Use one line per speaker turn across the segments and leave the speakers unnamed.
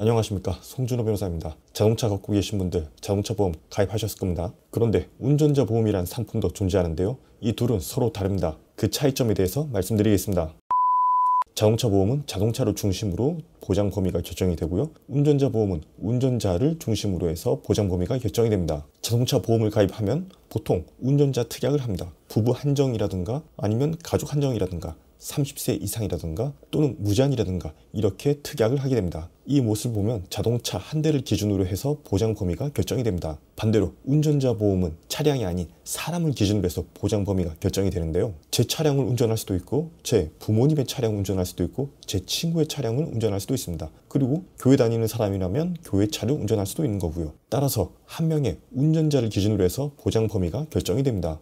안녕하십니까, 송준호 변호사입니다. 자동차 갖고 계신 분들 자동차 보험 가입하셨을 겁니다. 그런데 운전자 보험이란 상품도 존재하는데요, 이 둘은 서로 다릅니다. 그 차이점에 대해서 말씀드리겠습니다. 자동차 보험은 자동차를 중심으로 보장 범위가 결정이 되고요, 운전자 보험은 운전자를 중심으로 해서 보장 범위가 결정이 됩니다. 자동차 보험을 가입하면 보통 운전자 특약을 합니다. 부부 한정이라든가 아니면 가족 한정이라든가 30세 이상이라든가 또는 무제한이라든가 이렇게 특약을 하게 됩니다. 이 모습을 보면 자동차 한 대를 기준으로 해서 보장 범위가 결정이 됩니다. 반대로 운전자 보험은 차량이 아닌 사람을 기준으로 해서 보장 범위가 결정이 되는데요, 제 차량을 운전할 수도 있고 제 부모님의 차량을 운전할 수도 있고 제 친구의 차량을 운전할 수도 있습니다. 그리고 교회 다니는 사람이라면 교회 차를 운전할 수도 있는 거고요. 따라서 한 명의 운전자를 기준으로 해서 보장 범위가 결정이 됩니다.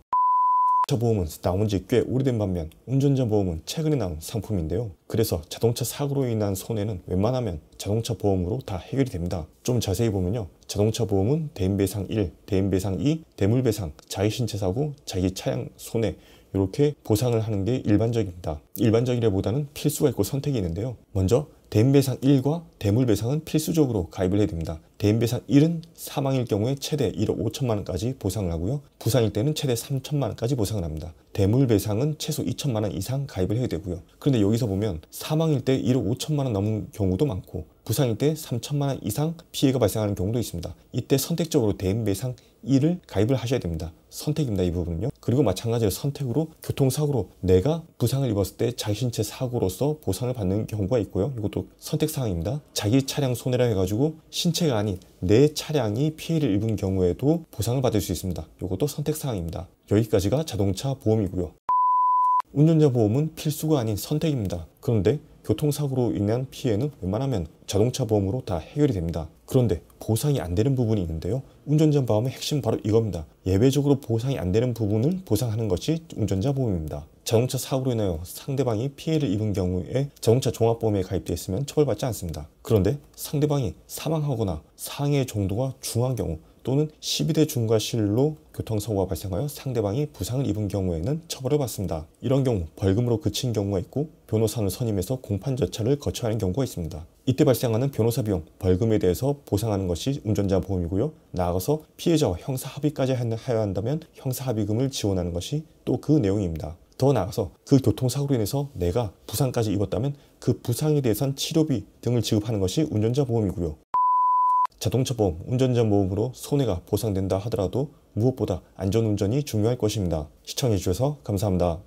자동차 보험은 나온 지 꽤 오래된 반면 운전자 보험은 최근에 나온 상품인데요, 그래서 자동차 사고로 인한 손해는 웬만하면 자동차 보험으로 다 해결이 됩니다. 좀 자세히 보면요, 자동차 보험은 대인배상 1, 대인배상 2, 대물배상, 자기신체 사고, 자기 차량 손해 이렇게 보상을 하는 게 일반적입니다. 일반적이라보다는 필수가 있고 선택이 있는데요, 먼저 대인배상 1과 대물배상은 필수적으로 가입을 해야 됩니다. 대인배상 1은 사망일 경우에 최대 1억 5천만 원까지 보상을 하고요, 부상일 때는 최대 3천만 원까지 보상을 합니다. 대물배상은 최소 2천만 원 이상 가입을 해야 되고요. 그런데 여기서 보면 사망일 때 1억 5천만 원 넘는 경우도 많고 부상일 때 3천만 원 이상 피해가 발생하는 경우도 있습니다. 이때 선택적으로 대인배상 1을 가입을 하셔야 됩니다. 선택입니다, 이 부분은요. 그리고 마찬가지로 선택으로 교통사고로 내가 부상을 입었을 때 자기신체 사고로서 보상을 받는 경우가 있고요, 이것도 선택사항입니다. 자기 차량 손해라 해가지고 신체가 아닌 내 차량이 피해를 입은 경우에도 보상을 받을 수 있습니다. 이것도 선택사항입니다. 여기까지가 자동차 보험이고요. 운전자 보험은 필수가 아닌 선택입니다. 그런데 교통사고로 인한 피해는 웬만하면 자동차 보험으로 다 해결이 됩니다. 그런데 보상이 안 되는 부분이 있는데요, 운전자 보험의 핵심은 바로 이겁니다. 예외적으로 보상이 안 되는 부분을 보상하는 것이 운전자 보험입니다. 자동차 사고로 인하여 상대방이 피해를 입은 경우에 자동차 종합보험에 가입되어 있으면 처벌받지 않습니다. 그런데 상대방이 사망하거나 상해 정도가 중한 경우 또는 12대 중과실로 교통사고가 발생하여 상대방이 부상을 입은 경우에는 처벌을 받습니다. 이런 경우 벌금으로 그친 경우가 있고 변호사를 선임해서 공판 절차를 거쳐야 하는 경우가 있습니다. 이때 발생하는 변호사 비용, 벌금에 대해서 보상하는 것이 운전자 보험이고요, 나아가서 피해자와 형사합의까지 해야 한다면 형사합의금을 지원하는 것이 또 그 내용입니다. 더 나아가서 그 교통사고로 인해서 내가 부상까지 입었다면 그 부상에 대해선 치료비 등을 지급하는 것이 운전자 보험이고요. 자동차 보험, 운전자 보험으로 손해가 보상된다 하더라도 무엇보다 안전운전이 중요할 것입니다. 시청해주셔서 감사합니다.